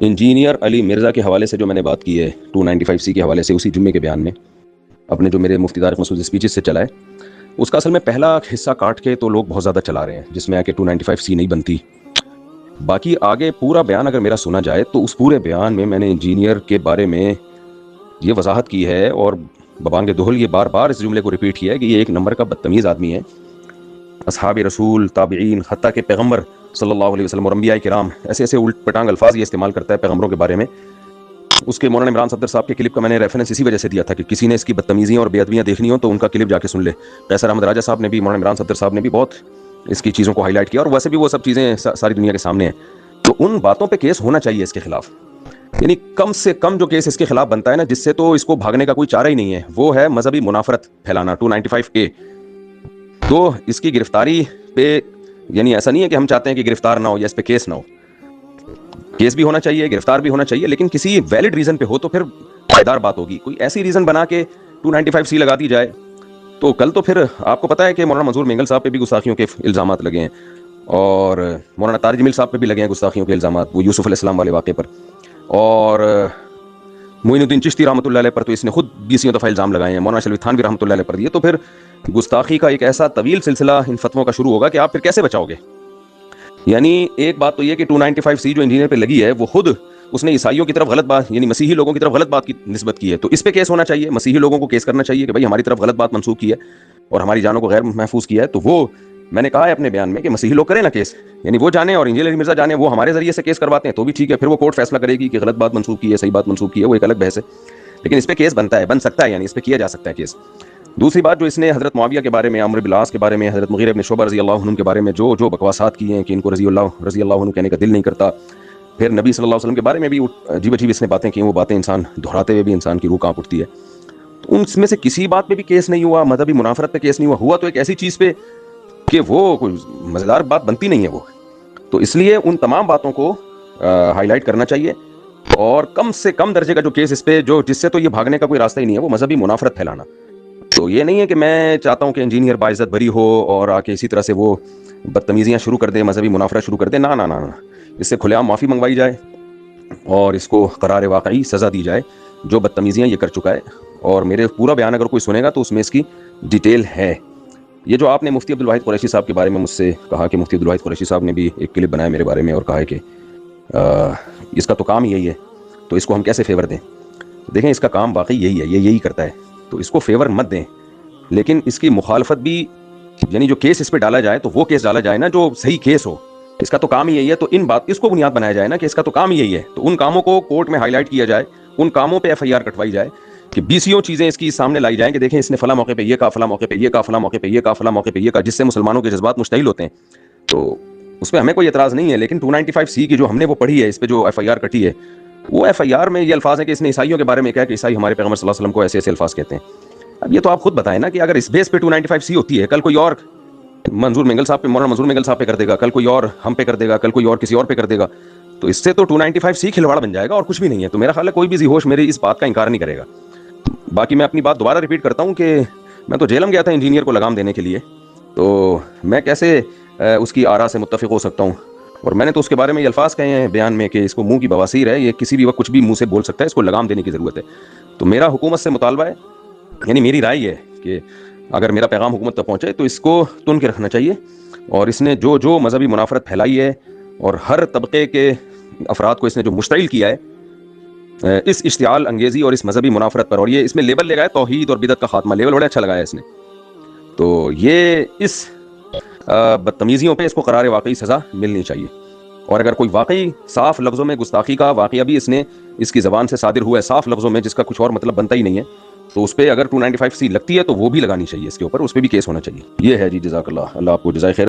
Engineer علی مرزا کے حوالے سے جو میں نے بات کی ہے 295C کے حوالے سے اسی جمعے کے بیان میں اپنے جو میرے مفتی طارق مسعود اسپیچز سے چلا ہے، اس کا اصل میں پہلا حصہ کاٹ کے تو لوگ بہت زیادہ چلا رہے ہیں جس میں آ کے 295C نہیں بنتی. باقی آگے پورا بیان اگر میرا سنا جائے تو اس پورے بیان میں نے انجینئر کے بارے میں یہ وضاحت کی ہے اور ببانگ دہل یہ بار بار اس جملے کو ریپیٹ کیا ہے کہ یہ ایک نمبر کا بدتمیز آدمی ہے. اصحاب رسول، تابعین، حتیٰ کہ پیغمبر صلی اللہ علیہ وسلم اور انبیاء کرام ایسے ایسے الٹ پٹانگ الفاظ یہ استعمال کرتا ہے پیغمبروں کے بارے میں. اس کے مولانا عمران صفدر صاحب کے کلپ کا میں نے ریفرنس اسی وجہ سے دیا تھا کہ کسی نے اس کی بدتمیزیاں اور بے ادبیاں دیکھنی ہو تو ان کا کلپ جا کے سن لے. قیصر احمد راجہ صاحب نے بھی، مولانا عمران صفدر صاحب نے بھی بہت اس کی چیزوں کو ہائی لائٹ کیا، اور ویسے بھی وہ سب چیزیں ساری دنیا کے سامنے ہیں. تو ان باتوں پہ کیس ہونا چاہیے اس کے خلاف، یعنی کم سے کم جو کیس اس کے خلاف بنتا ہے نا، جس سے تو اس کو بھاگنے کا کوئی چارہ ہی نہیں ہے، وہ ہے مذہبی منافرت پھیلانا 295A. تو اس کی گرفتاری پہ، یعنی ایسا نہیں ہے کہ ہم چاہتے ہیں کہ گرفتار نہ ہو یا اس پہ کیس نہ ہو، کیس بھی ہونا چاہیے، گرفتار بھی ہونا چاہیے، لیکن کسی ویلڈ ریزن پہ ہو تو پھر پائیدار بات ہوگی. کوئی ایسی ریزن بنا کے 295C لگا دی جائے تو کل تو پھر آپ کو پتہ ہے کہ مولانا منظور مینگل صاحب پہ بھی گستاخیوں کے الزامات لگے ہیں، اور مولانا طارق جمیل صاحب پہ بھی لگے ہیں گستاخیوں کے الزامات، وہ یوسف علیہ السلام والے واقعے پر، اور معین الدین چشتی رحمۃ اللہ علیہ پر تو اس نے خود 20 دفعہ الزام لگائے ہیں، مولانا شلوی تھانوی رحمۃ اللہ علیہ پر. یہ تو پھر گستاخی کا ایک ایسا طویل سلسلہ ان فتووں کا شروع ہوگا کہ آپ پھر کیسے بچاؤ گے. یعنی ایک بات تو یہ کہ 295C جو انجینئر پہ لگی ہے وہ خود اس نے عیسائیوں کی طرف غلط بات، یعنی مسیحی لوگوں کی طرف غلط بات کی نسبت کی ہے، تو اس پہ کیس ہونا چاہیے. مسیحی لوگوں کو کیس کرنا چاہیے کہ بھائی ہماری طرف غلط بات منسوخ کی ہے اور ہماری جانوں کو غیر محفوظ کیا ہے. تو وہ میں نے کہا ہے اپنے بیان میں کہ مسیحی لوگ کریں نا کیس، یعنی وہ جانے اور انجینئر علی مرزا جانے، وہ ہمارے ذریعے سے کیس کرواتے ہیں تو بھی ٹھیک ہے، پھر وہ کورٹ فیصلہ کرے گی کہ غلط بات منسوخ کی ہے، صحیح بات منسوخ کی ہے، وہ ایک الگ بحث ہے. لیکن اس پہ کیس بنتا ہے، بن سکتا ہے، یعنی اس پہ کیا جا سکتا ہے کیس. دوسری بات جو اس نے حضرت معاویہ کے بارے میں، عمرو بن العاص کے بارے میں، حضرت مغیرہ بن شعبہ رضی اللہ عنہ کے بارے میں جو بکواسات کی ہیں کہ ان کو رضی اللہ عنہ کہنے کا دل نہیں کرتا. پھر نبی صلی اللہ علیہ وسلم کے بارے میں بھی عجیب عجیب اس نے باتیں کی، وہ باتیں انسان دہراتے ہوئے بھی انسان کی روح کانپ اٹھتی ہے. تو ان میں سے کسی بات پہ بھی کیس نہیں ہوا، مذہبی منافرت پہ کیس نہیں ہوا تو ایک ایسی چیز پہ کہ وہ کوئی مزیدار بات بنتی نہیں ہے وہ. تو اس لیے ان تمام باتوں کو ہائی لائٹ کرنا چاہیے، اور کم سے کم درجے کا جو کیس اس پہ جو جس سے تو یہ بھاگنے کا کوئی راستہ ہی نہیں ہے، وہ مذہبی منافرت پھیلانا. تو یہ نہیں ہے کہ میں چاہتا ہوں کہ انجینئر باعزت بری ہو اور آ کے اسی طرح سے وہ بدتمیزیاں شروع کر دے، مذہبی منافرت شروع کر دے. نہ نہ نہ، اس سے کھلے عام معافی منگوائی جائے اور اس کو قرار واقعی سزا دی جائے جو بدتمیزیاں یہ کر چکا ہے. اور میرے پورا بیان اگر کوئی سنے گا تو اس میں اس کی ڈیٹیل ہے. یہ جو آپ نے مفتی عبدالواحد قریشی صاحب کے بارے میں مجھ سے کہا کہ مفتی عبدالواحد قریشی صاحب نے بھی ایک کلپ بنایا میرے بارے میں اور کہا ہے کہ اس کا تو کام ہی یہی ہے، تو اس کو ہم کیسے فیور دیں. دیکھیں اس کا کام واقعی یہی ہے، یہ یہی کرتا ہے، تو اس کو فیور مت دیں. لیکن اس کی مخالفت بھی، یعنی جو کیس اس پہ ڈالا جائے تو وہ کیس ڈالا جائے نا جو صحیح کیس ہو. اس کا تو کام ہی یہی ہے، تو ان بات اس کو بنیاد بنایا جائے نا کہ اس کا تو کام ہی یہی ہے، تو ان کاموں کو کورٹ میں ہائی لائٹ کیا جائے، ان کاموں پہ FIR کٹوائی جائے کہ 20 چیزیں اس کی سامنے لائی جائیں کہ دیکھیں اس نے فلاں موقع پہ یہ کہا، فلاں موقع پہ یہ کہا، فلاں موقع پہ یہ کہا، فلاں موقع پہ یہ کہا، جس سے مسلمانوں کے جذبات مشتعل ہوتے ہیں. تو اس پہ ہمیں کوئی اعتراض نہیں ہے. لیکن 295C کی جو ہم نے وہ پڑھی ہے، اس پہ جو FIR کٹی ہے، وہ FIR میں یہ الفاظ ہیں کہ اس نے عیسائیوں کے بارے میں کہا کہ عیسائی ہمارے پیغمبر صلی اللہ علیہ وسلم کو ایسے ایسے الفاظ کہتے ہیں. اب یہ تو آپ خود بتائیں نا کہ اگر اس بیس پہ 295C ہوتی ہے، کل کوئی اور منظور مینگل صاحب پہ، مولانا منظور مینگل صاحب پہ کر دے گا، کل کوئی اور ہم پہ کر دے گا، کل کوئی اور کسی اور پہ کر دے گا، تو اس سے تو 295C کھلواڑ بن جائے گا اور کچھ بھی نہیں ہے. تو میرا خیال ہے کوئی بھی ذی ہوش میری اس بات کا انکار نہیں کرے گا. باقی میں اپنی بات دوبارہ ریپیٹ کرتا ہوں کہ میں تو جیلم گیا تھا انجینئر کو لگام دینے کے لیے، تو میں کیسے اس کی آراء سے متفق ہو سکتا ہوں. اور میں نے تو اس کے بارے میں یہ الفاظ کہے ہیں بیان میں کہ اس کو منہ کی بواسیر ہے، یہ کسی بھی وقت کچھ بھی منہ سے بول سکتا ہے، اس کو لگام دینے کی ضرورت ہے. تو میرا حکومت سے مطالبہ ہے، یعنی میری رائے ہے کہ اگر میرا پیغام حکومت تک پہنچے تو اس کو تن کے رکھنا چاہیے. اور اس نے جو مذہبی منافرت پھیلائی ہے اور ہر طبقے کے افراد کو اس نے جو مشتعل کیا ہے اس اشتعال انگیزی اور اس مذہبی منافرت پر، اور یہ اس میں لیبل لگایا توحید اور بدعت کا خاتمہ، لیبل بڑا اچھا لگایا اس نے. تو یہ اس بدتمیزیوں پہ اس کو قرار واقعی سزا ملنی چاہیے. اور اگر کوئی واقعی صاف لفظوں میں گستاخی کا واقعہ بھی اس نے اس کی زبان سے صادر ہوا ہے، صاف لفظوں میں، جس کا کچھ اور مطلب بنتا ہی نہیں ہے، تو اس پہ اگر 295C لگتی ہے تو وہ بھی لگانی چاہیے، اس کے اوپر اس پہ بھی کیس ہونا چاہیے. یہ ہے جی. جزاک اللہ، اللہ آپ کو جزائے خیر.